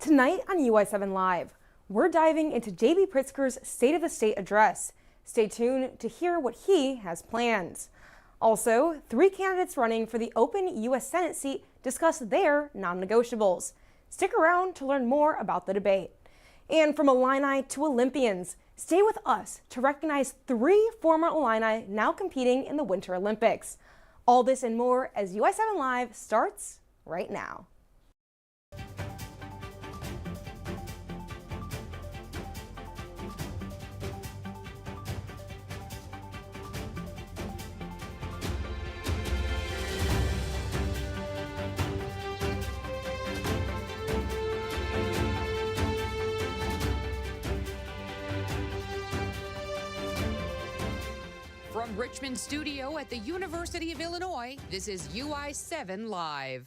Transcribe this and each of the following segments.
Tonight on UI7 Live, we're diving into J.B. Pritzker's State of the State address. Stay tuned to hear what he has planned. Also, 3 candidates running for the open U.S. Senate seat discuss their non-negotiables. Stick around to learn more about the debate. And from Illini to Olympians, stay with us to recognize 3 former Illini now competing in the Winter Olympics. All this and more as UI7 Live starts right now. From Richmond studio at the University of Illinois, this is UI7 Live.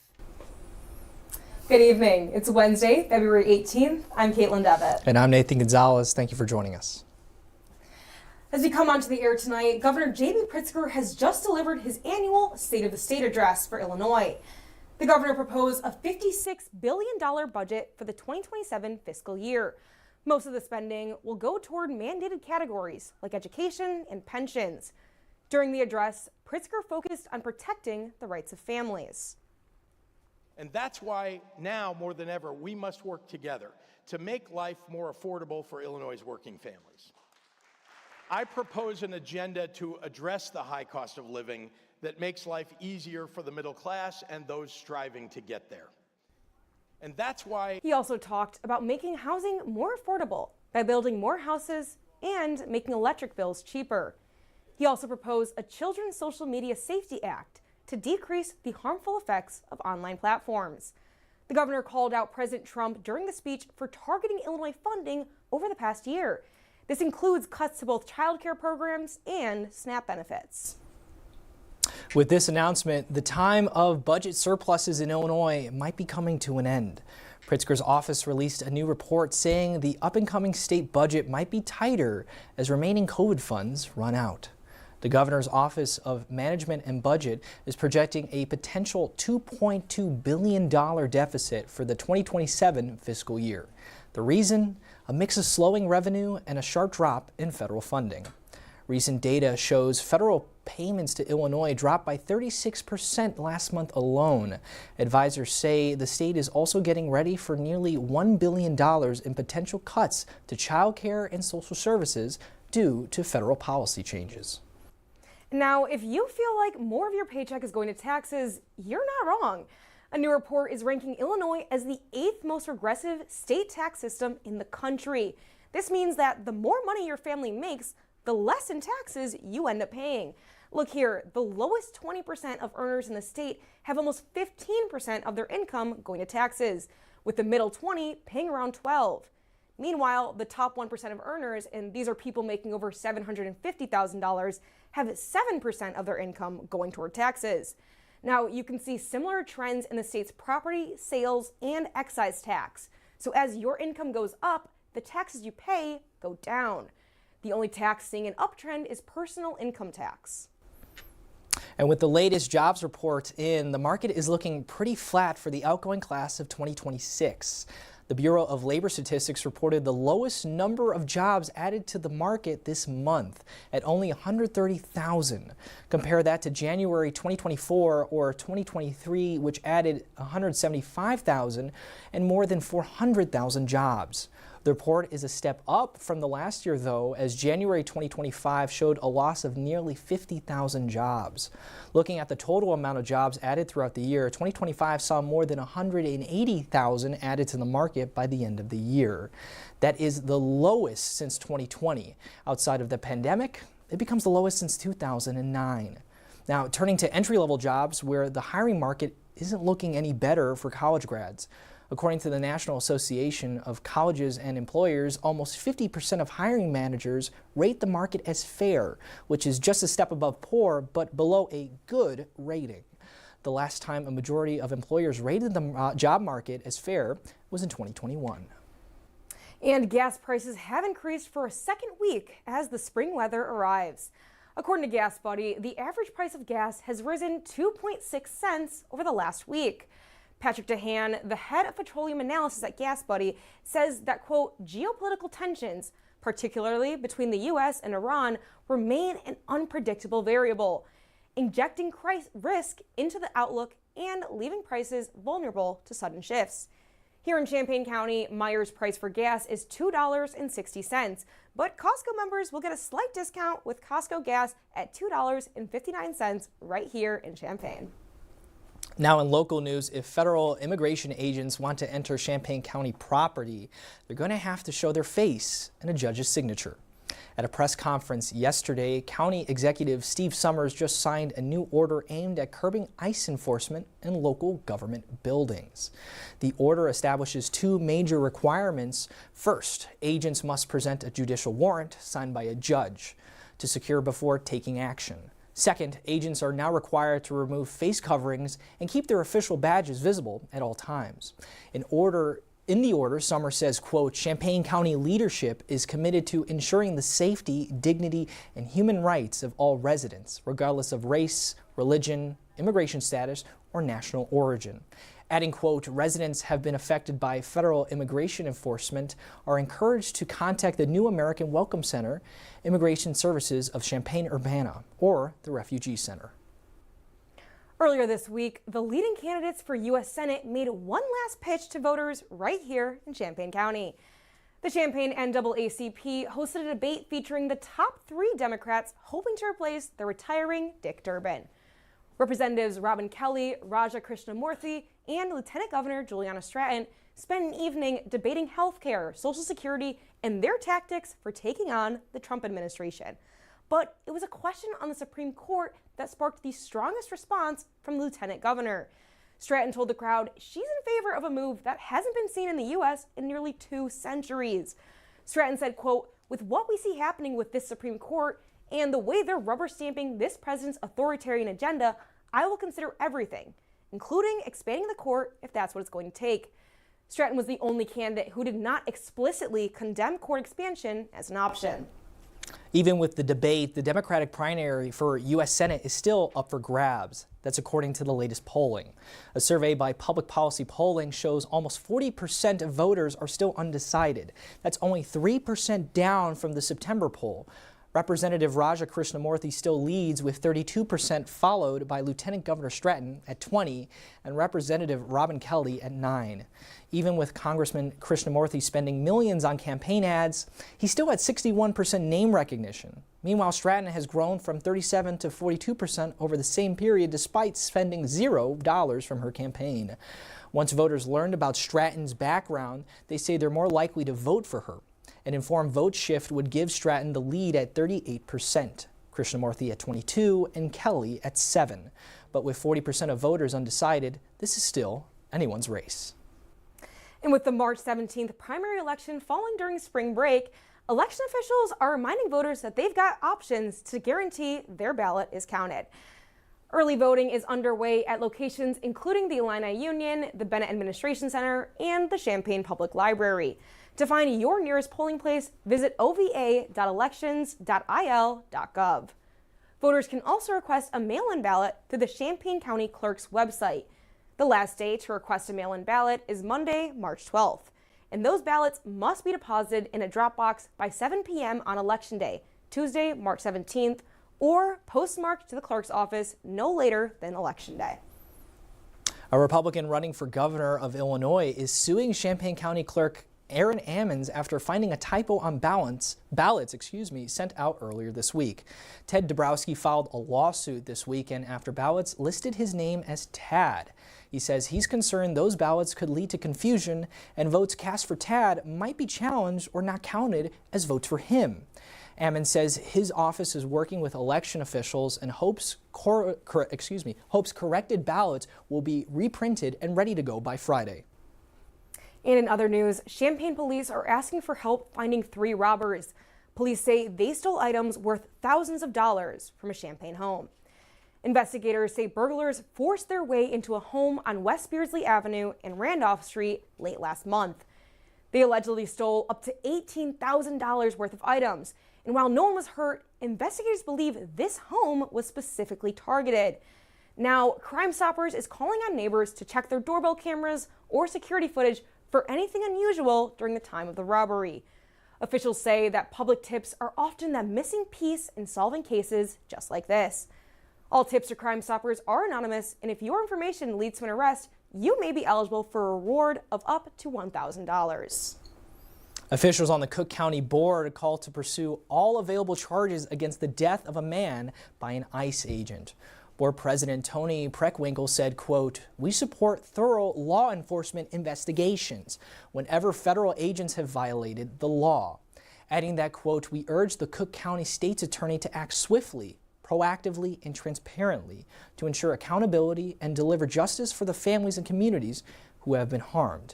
Good evening. It's Wednesday, February 18th. I'm Caitlin Devitt. And I'm Nathan Gonzalez. Thank you for joining us. As we come onto the air tonight, Governor J.B. Pritzker has just delivered his annual State of the State address for Illinois. The governor proposed a $56 billion budget for the 2027 fiscal year. Most of the spending will go toward mandated categories like education and pensions. During the address, Pritzker focused on protecting the rights of families. And that's why now more than ever, we must work together to make life more affordable for Illinois' working families. I propose an agenda to address the high cost of living that makes life easier for the middle class and those striving to get there. And that's why he also talked about making housing more affordable by building more houses and making electric bills cheaper. He also proposed a Children's Social Media Safety Act to decrease the harmful effects of online platforms. The governor called out President Trump during the speech for targeting Illinois funding over the past year. This includes cuts to both child care programs and SNAP benefits. With this announcement, the time of budget surpluses in Illinois might be coming to an end. Pritzker's office released a new report saying the up-and-coming state budget might be tighter as remaining COVID funds run out. The governor's Office of Management and Budget is projecting a potential $2.2 billion deficit for the 2027 fiscal year. The reason? A mix of slowing revenue and a sharp drop in federal funding. Recent data shows federal payments to Illinois dropped by 36% last month alone. Advisors say the state is also getting ready for nearly $1 billion in potential cuts to child care and social services due to federal policy changes. Now, if you feel like more of your paycheck is going to taxes, you're not wrong. A new report is ranking Illinois as the 8th most regressive state tax system in the country. This means that the more money your family makes, the less in taxes you end up paying. Look here, the lowest 20% of earners in the state have almost 15% of their income going to taxes, with the middle 20 paying around 12%. Meanwhile, the top 1% of earners, and these are people making over $750,000, have 7% of their income going toward taxes. Now, you can see similar trends in the state's property, sales, and excise tax. So as your income goes up, the taxes you pay go down. The only tax seeing an uptrend is personal income tax. And with the latest jobs report in, the market is looking pretty flat for the outgoing class of 2026. The Bureau of Labor Statistics reported the lowest number of jobs added to the market this month at only 130,000. Compare that to January 2024 or 2023, which added 175,000 and more than 400,000 jobs. The report is a step up from the last year, though, as January 2025 showed a loss of nearly 50,000 jobs. Looking at the total amount of jobs added throughout the year, 2025 saw more than 180,000 added to the market by the end of the year. That is the lowest since 2020. Outside of the pandemic, it becomes the lowest since 2009. Now, turning to entry-level jobs, where the hiring market isn't looking any better for college grads. According to the National Association of Colleges and Employers, almost 50% of hiring managers rate the market as fair, which is just a step above poor, but below a good rating. The last time a majority of employers rated the job market as fair was in 2021. And gas prices have increased for a second week as the spring weather arrives. According to Gas Buddy, the average price of gas has risen 2.6 cents over the last week. Patrick DeHaan, the head of petroleum analysis at Gas Buddy, says that, quote, geopolitical tensions, particularly between the U.S. and Iran, remain an unpredictable variable, injecting risk into the outlook and leaving prices vulnerable to sudden shifts. Here in Champaign County, Meijer's price for gas is $2.60, but Costco members will get a slight discount with Costco gas at $2.59 right here in Champaign. Now in local news, if federal immigration agents want to enter Champaign County property, they're going to have to show their face and a judge's signature. At a press conference yesterday, County Executive Steve Summers just signed a new order aimed at curbing ICE enforcement in local government buildings. The order establishes two major requirements. First, agents must present a judicial warrant signed by a judge to secure before taking action. Second, agents are now required to remove face coverings and keep their official badges visible at all times. In the order, Summers says, quote, Champaign County leadership is committed to ensuring the safety, dignity, and human rights of all residents, regardless of race, religion, immigration status, or national origin. Adding, quote, residents have been affected by federal immigration enforcement are encouraged to contact the New American Welcome Center, Immigration Services of Champaign-Urbana, or the Refugee Center. Earlier this week, the leading candidates for U.S. Senate made one last pitch to voters right here in Champaign County. The Champaign NAACP hosted a debate featuring the top three Democrats hoping to replace the retiring Dick Durbin. Representatives Robin Kelly, Raja Krishnamurthy, and Lieutenant Governor Juliana Stratton spent an evening debating health care, Social Security, and their tactics for taking on the Trump administration. But it was a question on the Supreme Court that sparked the strongest response from the Lieutenant Governor. Stratton told the crowd she's in favor of a move that hasn't been seen in the U.S. in nearly 2 centuries. Stratton said, quote, with what we see happening with this Supreme Court and the way they're rubber stamping this president's authoritarian agenda, I will consider everything, including expanding the court if that's what it's going to take. Stratton was the only candidate who did not explicitly condemn court expansion as an option. Even with the debate, the Democratic primary for U.S. Senate is still up for grabs. That's according to the latest polling. A survey by Public Policy Polling shows almost 40% of voters are still undecided. That's only 3% down from the September poll. Representative Raja Krishnamurthy still leads with 32%, followed by Lieutenant Governor Stratton at 20% and Representative Robin Kelly at 9%. Even with Congressman Krishnamurthy spending millions on campaign ads, he's still at 61% name recognition. Meanwhile, Stratton has grown from 37% to 42% over the same period, despite spending $0 from her campaign. Once voters learned about Stratton's background, they say they're more likely to vote for her. An informed vote shift would give Stratton the lead at 38%, Krishnamurthy at 22%, and Kelly at 7%. But with 40% of voters undecided, this is still anyone's race. And with the March 17th primary election falling during spring break, election officials are reminding voters that they've got options to guarantee their ballot is counted. Early voting is underway at locations including the Illini Union, the Bennett Administration Center, and the Champaign Public Library. To find your nearest polling place, visit ova.elections.il.gov. Voters can also request a mail-in ballot through the Champaign County Clerk's website. The last day to request a mail-in ballot is Monday, March 12th, and those ballots must be deposited in a drop box by 7 p.m. on Election Day, Tuesday, March 17th, or postmarked to the clerk's office no later than Election Day. A Republican running for governor of Illinois is suing Champaign County Clerk Aaron Ammons after finding a typo on ballots sent out earlier this week. Ted Dabrowski filed a lawsuit this weekend after ballots listed his name as Tad. He says he's concerned those ballots could lead to confusion and votes cast for Tad might be challenged or not counted as votes for him. Ammons says his office is working with election officials and hopes corrected ballots will be reprinted and ready to go by Friday. And in other news, Champaign police are asking for help finding 3 robbers. Police say they stole items worth thousands of dollars from a Champaign home. Investigators say burglars forced their way into a home on West Beardsley Avenue and Randolph Street late last month. They allegedly stole up to $18,000 worth of items. And while no one was hurt, investigators believe this home was specifically targeted. Now, Crime Stoppers is calling on neighbors to check their doorbell cameras or security footage for anything unusual during the time of the robbery. Officials say that public tips are often the missing piece in solving cases just like this. All tips to Crime Stoppers are anonymous, and if your information leads to an arrest, you may be eligible for a reward of up to $1,000. Officials on the Cook County Board called to pursue all available charges against the death of a man by an ICE agent. Board President Tony Preckwinkle said, quote, "We support thorough law enforcement investigations whenever federal agents have violated the law," adding that, quote, "We urge the Cook County State's Attorney to act swiftly, proactively, and transparently to ensure accountability and deliver justice for the families and communities who have been harmed."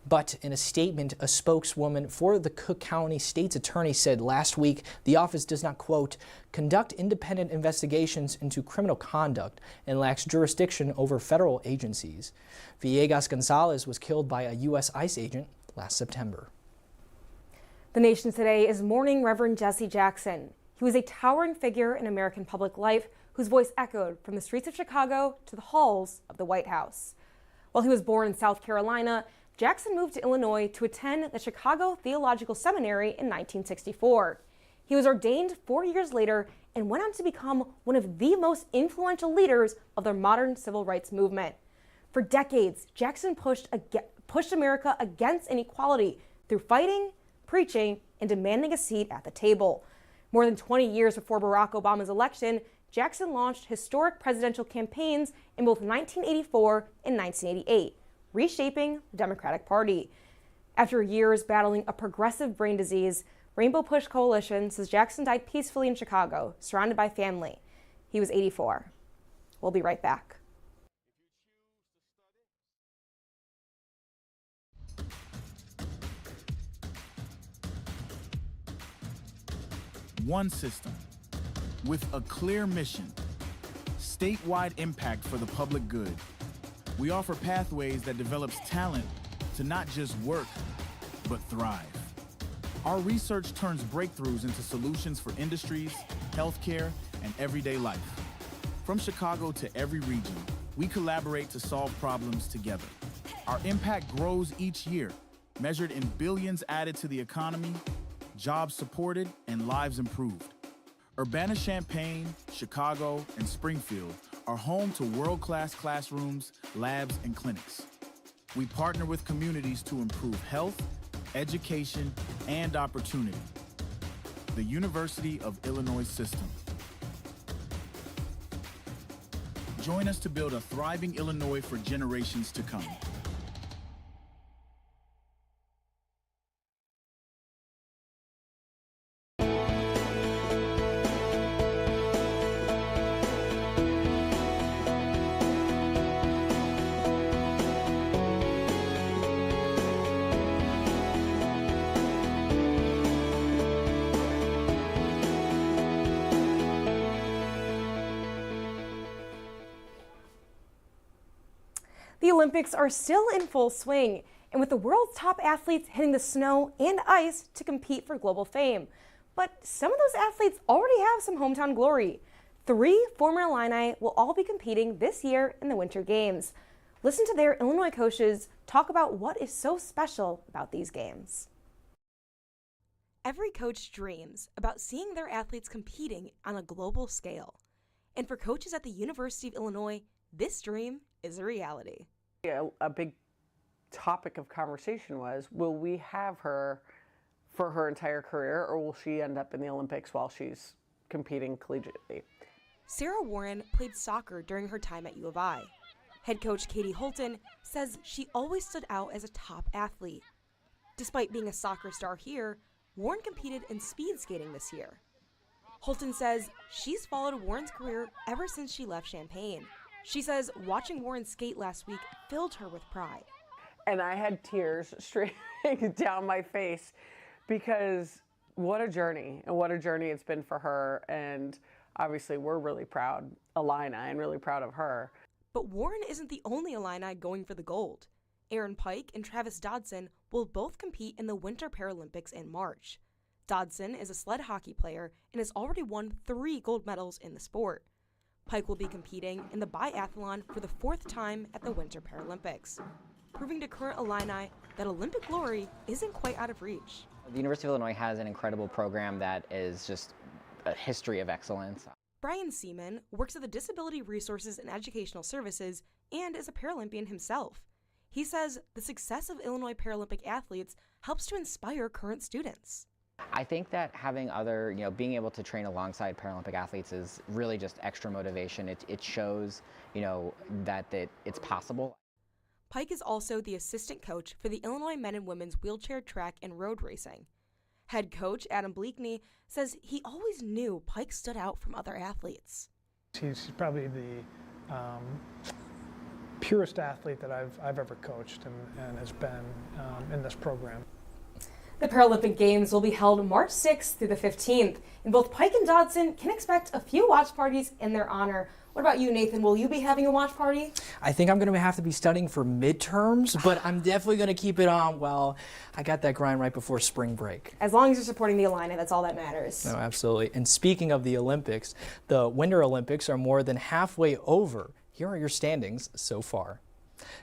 But in a statement, a spokeswoman for the Cook County State's Attorney said last week the office does not, quote, "conduct independent investigations into criminal conduct and lacks jurisdiction over federal agencies." Villegas Gonzalez was killed by a U.S. ICE agent last September. The nation today is mourning Reverend Jesse Jackson. He was a towering figure in American public life whose voice echoed from the streets of Chicago to the halls of the White House. While he was born in South Carolina, Jackson moved to Illinois to attend the Chicago Theological Seminary in 1964. He was ordained 4 years later and went on to become one of the most influential leaders of the modern civil rights movement. For decades, Jackson pushed America against inequality through fighting, preaching, and demanding a seat at the table. More than 20 years before Barack Obama's election, Jackson launched historic presidential campaigns in both 1984 and 1988. Reshaping the Democratic Party. After years battling a progressive brain disease, Rainbow Push Coalition says Jackson died peacefully in Chicago, surrounded by family. He was 84. We'll be right back. One system with a clear mission, statewide impact for the public good. We offer pathways that develops talent to not just work, but thrive. Our research turns breakthroughs into solutions for industries, healthcare, and everyday life. From Chicago to every region, we collaborate to solve problems together. Our impact grows each year, measured in billions added to the economy, jobs supported, and lives improved. Urbana-Champaign, Chicago, and Springfield are home to world-class classrooms, labs, and clinics. We partner with communities to improve health, education, and opportunity. The University of Illinois System. Join us to build a thriving Illinois for generations to come. The Olympics are still in full swing, and with the world's top athletes hitting the snow and ice to compete for global fame. But some of those athletes already have some hometown glory. 3 former Illini will all be competing this year in the Winter Games. Listen to their Illinois coaches talk about what is so special about these games. Every coach dreams about seeing their athletes competing on a global scale. And for coaches at the University of Illinois, this dream is a reality. A big topic of conversation was, will we have her for her entire career, or will she end up in the Olympics while she's competing collegiately? Sarah Warren played soccer during her time at U of I. Head coach Katie Holton says she always stood out as a top athlete. Despite being a soccer star here, Warren competed in speed skating this year. Holton says she's followed Warren's career ever since she left Champaign. She says watching Warren skate last week filled her with pride. And I had tears streaming down my face because what a journey, and what a journey it's been for her. And obviously we're really proud, Illini, and really proud of her. But Warren isn't the only Illini going for the gold. Aaron Pike and Travis Dodson will both compete in the Winter Paralympics in March. Dodson is a sled hockey player and has already won 3 gold medals in the sport. Pike will be competing in the biathlon for the 4th time at the Winter Paralympics, proving to current Illini that Olympic glory isn't quite out of reach. The University of Illinois has an incredible program that is just a history of excellence. Brian Seaman works at the Disability Resources and Educational Services and is a Paralympian himself. He says the success of Illinois Paralympic athletes helps to inspire current students. I think that having other, being able to train alongside Paralympic athletes is really just extra motivation. It shows, that it's possible. Pike is also the assistant coach for the Illinois men and women's wheelchair track and road racing. Head coach Adam Bleakney says he always knew Pike stood out from other athletes. He's probably the purest athlete that I've ever coached and has been in this program. The Paralympic Games will be held March 6th through the 15th, and both Pike and Dodson can expect a few watch parties in their honor. What about you, Nathan? Will you be having a watch party? I think I'm going to have to be studying for midterms, but I'm definitely going to keep it on while I got that grind right before spring break. As long as you're supporting the Illini, that's all that matters. No, absolutely. And speaking of the Olympics, the Winter Olympics are more than halfway over. Here are your standings so far.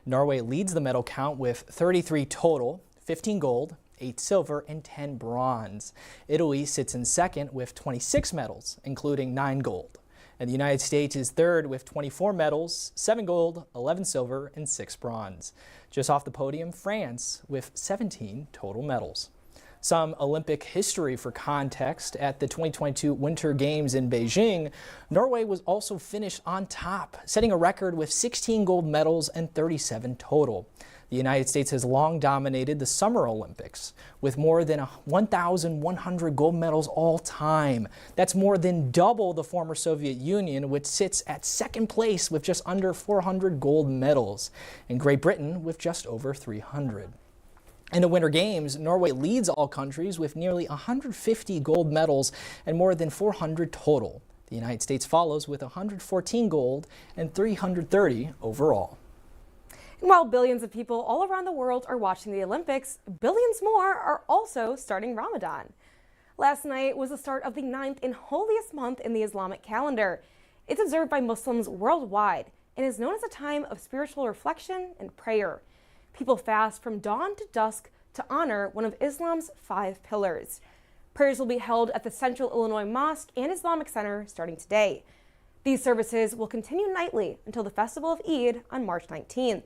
Norway leads the medal count with 33 total, 15 gold, 8 silver, and 10 bronze. Italy sits in second with 26 medals, including 9 gold. And the United States is third with 24 medals, 7 gold, 11 silver, and 6 bronze. Just off the podium, France with 17 total medals. Some Olympic history for context: at the 2022 Winter Games in Beijing, Norway was also finished on top, setting a record with 16 gold medals and 37 total. The United States has long dominated the Summer Olympics with more than 1,100 gold medals all time. That's more than double the former Soviet Union, which sits at second place with just under 400 gold medals, and Great Britain with just over 300. In the Winter Games, Norway leads all countries with nearly 150 gold medals and more than 400 total. The United States follows with 114 gold and 330 overall. And while billions of people all around the world are watching the Olympics, billions more are also starting Ramadan. Last night was the start of the 9th and holiest month in the Islamic calendar. It's observed by Muslims worldwide and is known as a time of spiritual reflection and prayer. People fast from dawn to dusk to honor one of Islam's 5 pillars. Prayers will be held at the Central Illinois Mosque and Islamic Center starting today. These services will continue nightly until the festival of Eid on March 19th.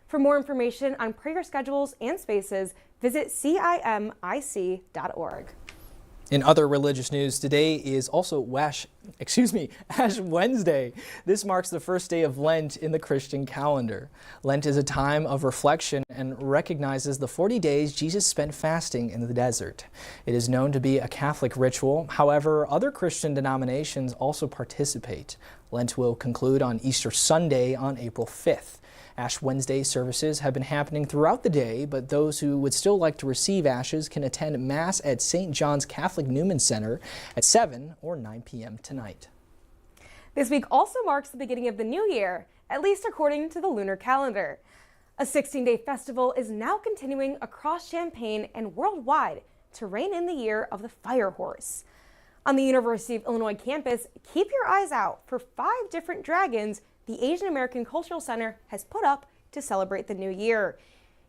For more information on prayer schedules and spaces, visit cimic.org. In other religious news, today is also Ash Wednesday. This marks the first day of Lent in the Christian calendar. Lent is a time of reflection and recognizes the 40 days Jesus spent fasting in the desert. It is known to be a Catholic ritual. However, other Christian denominations also participate. Lent will conclude on Easter Sunday on April 5th. Ash Wednesday services have been happening throughout the day, but those who would still like to receive ashes can attend Mass at St. John's Catholic Newman Center at 7 or 9 p.m. tonight. This week also marks the beginning of the new year, at least according to the lunar calendar. A 16-day festival is now continuing across Champaign and worldwide to rein in the year of the fire horse. On the University of Illinois campus, keep your eyes out for 5 different dragons the Asian American Cultural Center has put up to celebrate the new year.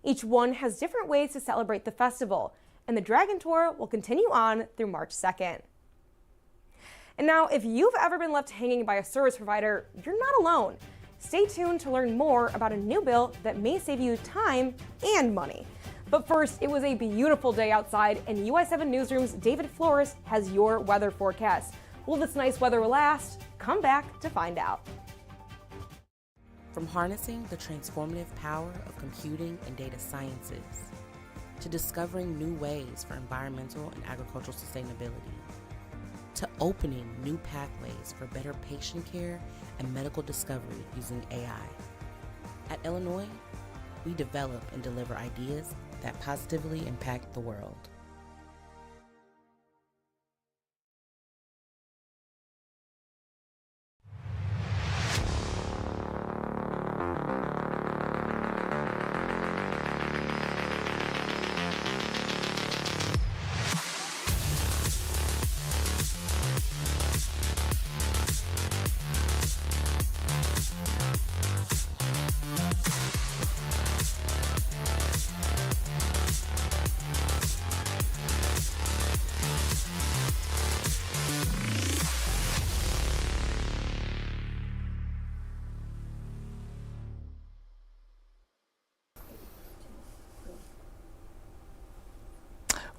Each one has different ways to celebrate the festival, and the Dragon Tour will continue on through March 2nd. And now, if you've ever been left hanging by a service provider, you're not alone. Stay tuned to learn more about a new bill that may save you time and money. But first, it was a beautiful day outside, and UI7 Newsroom's David Flores has your weather forecast. Will this nice weather last? Come back to find out. From harnessing the transformative power of computing and data sciences, to discovering new ways for environmental and agricultural sustainability, to opening new pathways for better patient care and medical discovery using AI. At Illinois, we develop and deliver ideas that positively impact the world.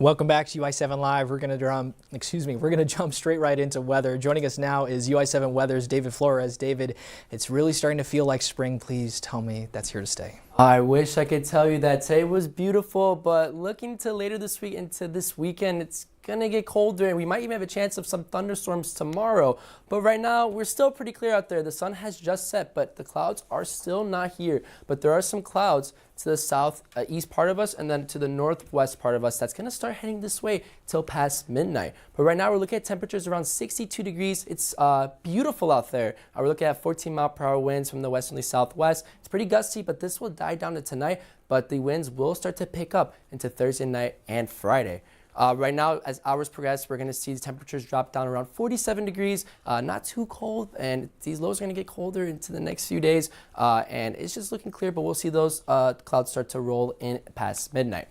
Welcome back to UI7 Live. We're going to jump straight right into weather. Joining us now is UI7 Weather's David Flores. David, it's really starting to feel like spring. Please tell me that's here to stay. I wish I could tell you that today was beautiful, but looking to later this week into this weekend, it's gonna get colder and we might even have a chance of some thunderstorms tomorrow. But right now, we're still pretty clear out there. The sun has just set, but the clouds are still not here. But there are some clouds to the southeast part of us and then to the northwest part of us that's gonna start heading this way till past midnight. But right now, we're looking at temperatures around 62 degrees. It's beautiful out there. We're looking at 14-mile-per-hour winds from the westerly southwest. It's pretty gusty, but this will die down to tonight, but the winds will start to pick up into Thursday night and Friday. Right now, as hours progress, we're going to see the temperatures drop down around 47 degrees, not too cold, and these lows are going to get colder into the next few days, and it's just looking clear, but we'll see those clouds start to roll in past midnight.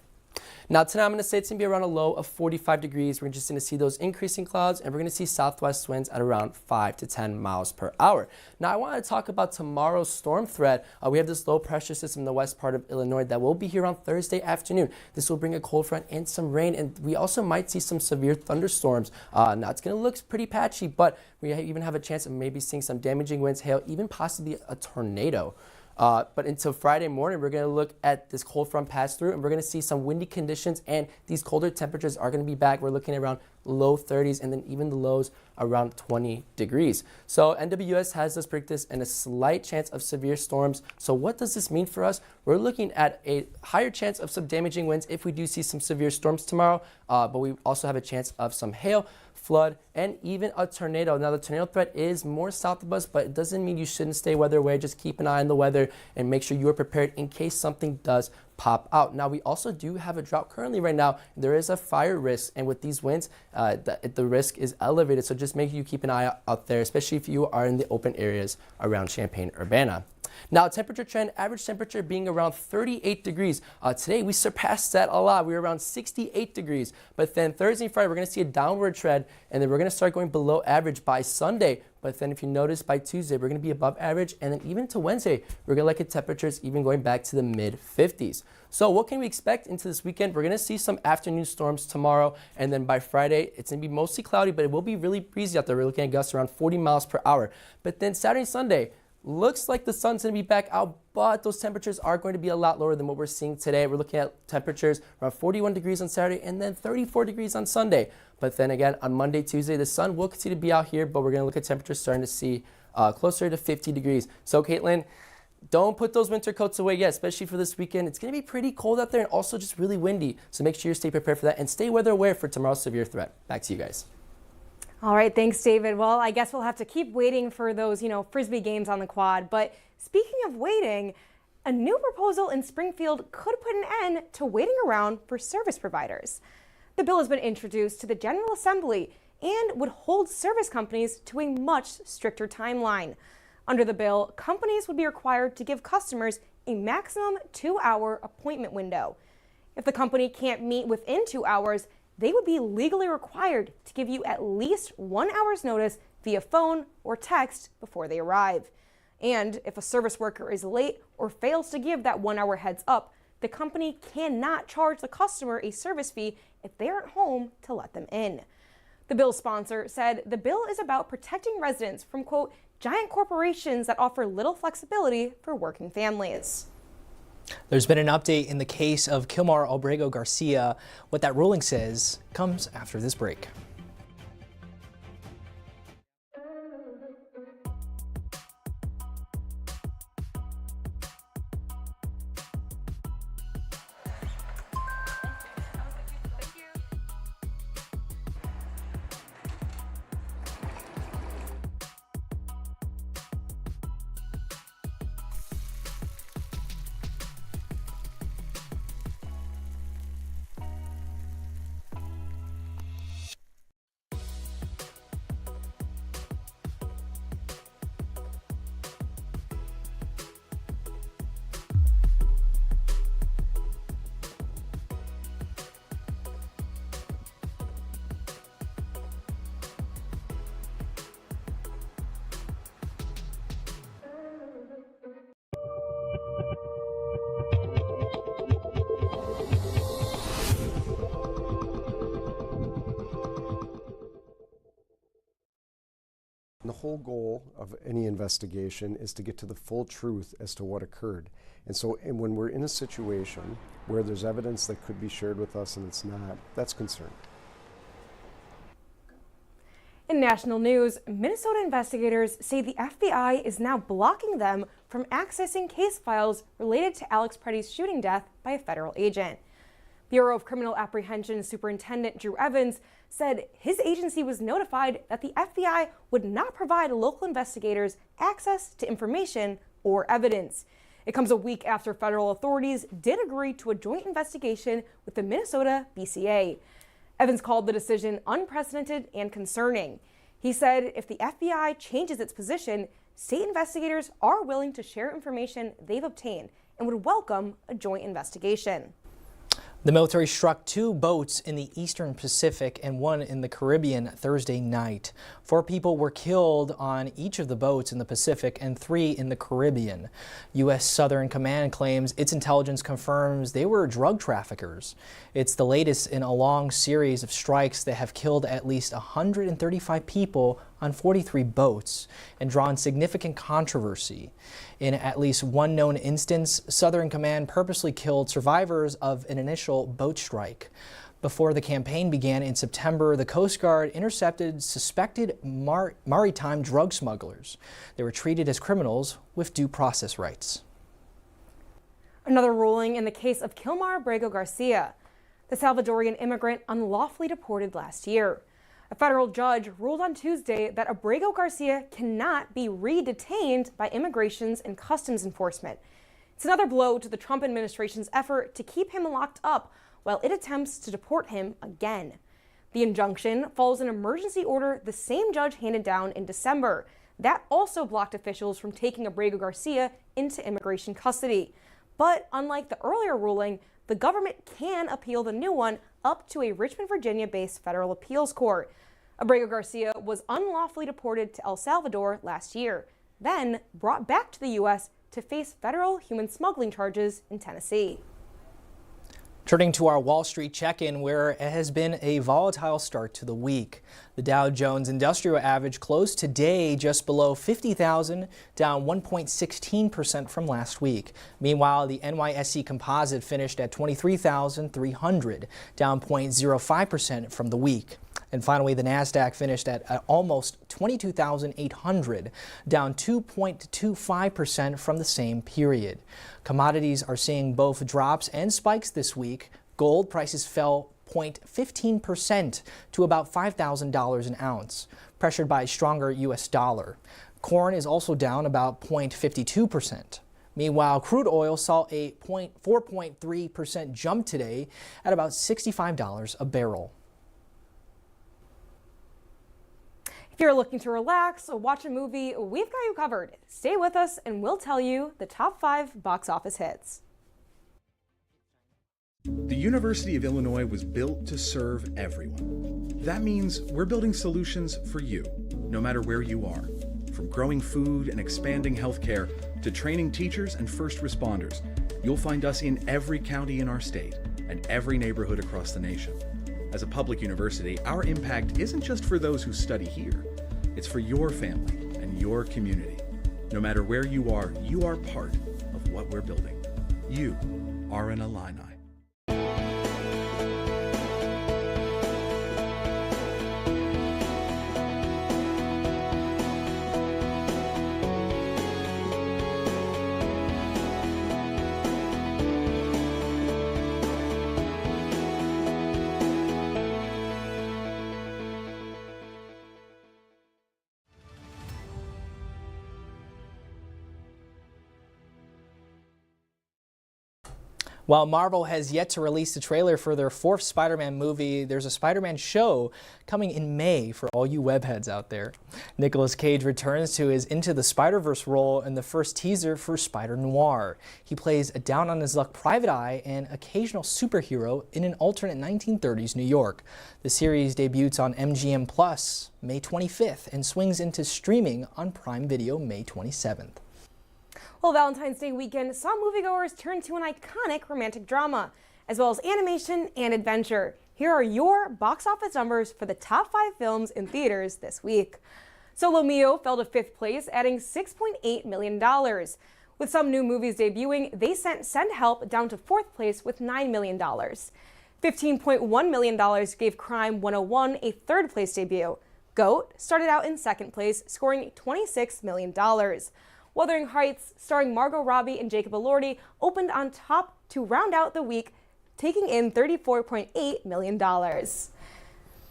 Now tonight I'm going to say it's going to be around a low of 45 degrees. We're just going to see those increasing clouds and we're going to see southwest winds at around 5 to 10 miles per hour. Now I want to talk about tomorrow's storm threat. We have this low pressure system in the west part of Illinois that will be here on Thursday afternoon. This will bring a cold front and some rain, and we also might see some severe thunderstorms. Now it's going to look pretty patchy, but we even have a chance of maybe seeing some damaging winds, hail, even possibly a tornado. But until Friday morning, we're going to look at this cold front pass through and we're going to see some windy conditions, and these colder temperatures are going to be back. We're looking at around low 30s and then even the lows around 20 degrees. So NWS has us predict this and a slight chance of severe storms. So what does this mean for us? We're looking at a higher chance of some damaging winds if we do see some severe storms tomorrow, but we also have a chance of some hail, flood, and even a tornado. Now the tornado threat is more south of us, but it doesn't mean you shouldn't stay weather aware. Just keep an eye on the weather and make sure you are prepared in case something does pop out. Now we also do have a drought currently right now. There is a fire risk, and with these winds, the risk is elevated. So just make sure you keep an eye out there, especially if you are in the open areas around Champaign-Urbana. Now, temperature trend, average temperature being around 38 degrees. Today, we surpassed that a lot. We were around 68 degrees. But then Thursday and Friday, we're going to see a downward trend, and then we're going to start going below average by Sunday. But then if you notice, by Tuesday, we're going to be above average. And then even to Wednesday, we're going to look at temperatures even going back to the mid-50s. So what can we expect into this weekend? We're going to see some afternoon storms tomorrow. And then by Friday, it's going to be mostly cloudy, but it will be really breezy out there. We're looking at gusts around 40 miles per hour. But then Saturday and Sunday, looks like the sun's going to be back out, but those temperatures are going to be a lot lower than what we're seeing today. We're looking at temperatures around 41 degrees on Saturday and then 34 degrees on Sunday. But then again, on Monday, Tuesday, the sun will continue to be out here, but we're going to look at temperatures starting to see closer to 50 degrees. So, Caitlin, don't put those winter coats away yet, especially for this weekend. It's going to be pretty cold out there and also just really windy. So make sure you stay prepared for that and stay weather aware for tomorrow's severe threat. Back to you guys. All right, thanks, David. Well, I guess we'll have to keep waiting for those, Frisbee games on the quad. But speaking of waiting, a new proposal in Springfield could put an end to waiting around for service providers. The bill has been introduced to the General Assembly and would hold service companies to a much stricter timeline. Under the bill, companies would be required to give customers a maximum 2-hour appointment window. If the company can't meet within 2 hours, they would be legally required to give you at least 1 hour's notice via phone or text before they arrive. And if a service worker is late or fails to give that 1 hour heads up, the company cannot charge the customer a service fee if they aren't home to let them in. The bill's sponsor said the bill is about protecting residents from, quote, giant corporations that offer little flexibility for working families. There's been an update in the case of Kilmar Albrego Garcia. What that ruling says comes after this break. The whole goal of any investigation is to get to the full truth as to what occurred. And so when we're in a situation where there's evidence that could be shared with us and it's not, that's concerning. In national news, Minnesota investigators say the FBI is now blocking them from accessing case files related to Alex Preddy's shooting death by a federal agent. Bureau of Criminal Apprehension Superintendent Drew Evans said his agency was notified that the FBI would not provide local investigators access to information or evidence. It comes a week after federal authorities did agree to a joint investigation with the Minnesota BCA. Evans called the decision unprecedented and concerning. He said if the FBI changes its position, state investigators are willing to share information they've obtained and would welcome a joint investigation. The military struck 2 boats in the Eastern Pacific and 1 in the Caribbean Thursday night. 4 people were killed on each of the boats in the Pacific and 3 in the Caribbean. U.S. Southern Command claims its intelligence confirms they were drug traffickers. It's the latest in a long series of strikes that have killed at least 135 people on 43 boats and drawn significant controversy. In at least one known instance, Southern Command purposely killed survivors of an initial boat strike. Before the campaign began in September, the Coast Guard intercepted suspected maritime drug smugglers. They were treated as criminals with due process rights. Another ruling in the case of Kilmar Abrego Garcia, the Salvadorian immigrant unlawfully deported last year. A federal judge ruled on Tuesday that Abrego Garcia cannot be re-detained by Immigrations and Customs Enforcement. It's another blow to the Trump administration's effort to keep him locked up while it attempts to deport him again. The injunction follows an emergency order the same judge handed down in December. That also blocked officials from taking Abrego Garcia into immigration custody. But unlike the earlier ruling, the government can appeal the new one up to a Richmond, Virginia-based federal appeals court. Abrego Garcia was unlawfully deported to El Salvador last year, then brought back to the U.S. to face federal human smuggling charges in Tennessee. Turning to our Wall Street check-in, where it has been a volatile start to the week. The Dow Jones Industrial Average closed today just below 50,000, down 1.16% from last week. Meanwhile, the NYSE Composite finished at 23,300, down 0.05% from the week. And finally, the NASDAQ finished at almost 22,800, down 2.25% from the same period. Commodities are seeing both drops and spikes this week. Gold prices fell 0.15% to about $5,000 an ounce, pressured by a stronger U.S. dollar. Corn is also down about 0.52%. Meanwhile, crude oil saw a 4.3% jump today at about $65 a barrel. If you're looking to relax or watch a movie, we've got you covered. Stay with us and we'll tell you the top 5 box office hits. The University of Illinois was built to serve everyone. That means we're building solutions for you, no matter where you are. From growing food and expanding healthcare to training teachers and first responders, you'll find us in every county in our state and every neighborhood across the nation. As a public university, our impact isn't just for those who study here. It's for your family and your community. No matter where you are part of what we're building. You are an Illini. While Marvel has yet to release the trailer for their 4th Spider-Man movie, there's a Spider-Man show coming in May for all you webheads out there. Nicolas Cage returns to his Into the Spider-Verse role in the first teaser for Spider-Noir. He plays a down-on-his-luck private eye and occasional superhero in an alternate 1930s New York. The series debuts on MGM Plus May 25th and swings into streaming on Prime Video May 27th. Well, Valentine's Day weekend saw moviegoers turn to an iconic romantic drama, as well as animation and adventure. Here are your box office numbers for the top 5 films in theaters this week. Solo Mio fell to 5th place, adding $6.8 million. With some new movies debuting, they sent Send Help down to 4th place with $9 million. $15.1 million gave Crime 101 a 3rd place debut. Goat started out in 2nd place, scoring $26 million. Wuthering Heights, starring Margot Robbie and Jacob Elordi, opened on top to round out the week, taking in $34.8 million.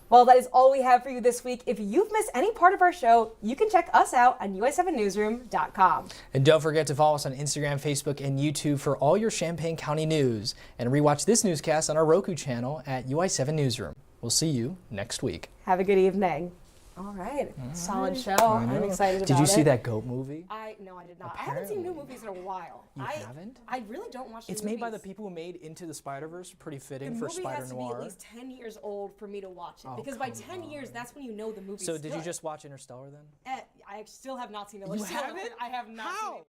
Well, that is all we have for you this week. If you've missed any part of our show, you can check us out on UI7Newsroom.com. And don't forget to follow us on Instagram, Facebook, and YouTube for all your Champaign County news. And rewatch this newscast on our Roku channel at UI7 Newsroom. We'll see you next week. Have a good evening. All right. Solid show. I'm excited about it. Did you see that Goat movie? No, I did not. I haven't seen new movies in a while. You haven't? I really don't watch new It's movies. made by the people who made Into the Spider-Verse. Pretty fitting for Spider The movie has to be Noir. at least 10 years old for me to watch it. Oh, because by 10 years, that's when you know the movie's So did you good. just watch Interstellar then? I still have not seen Interstellar. You haven't? I have not seen it.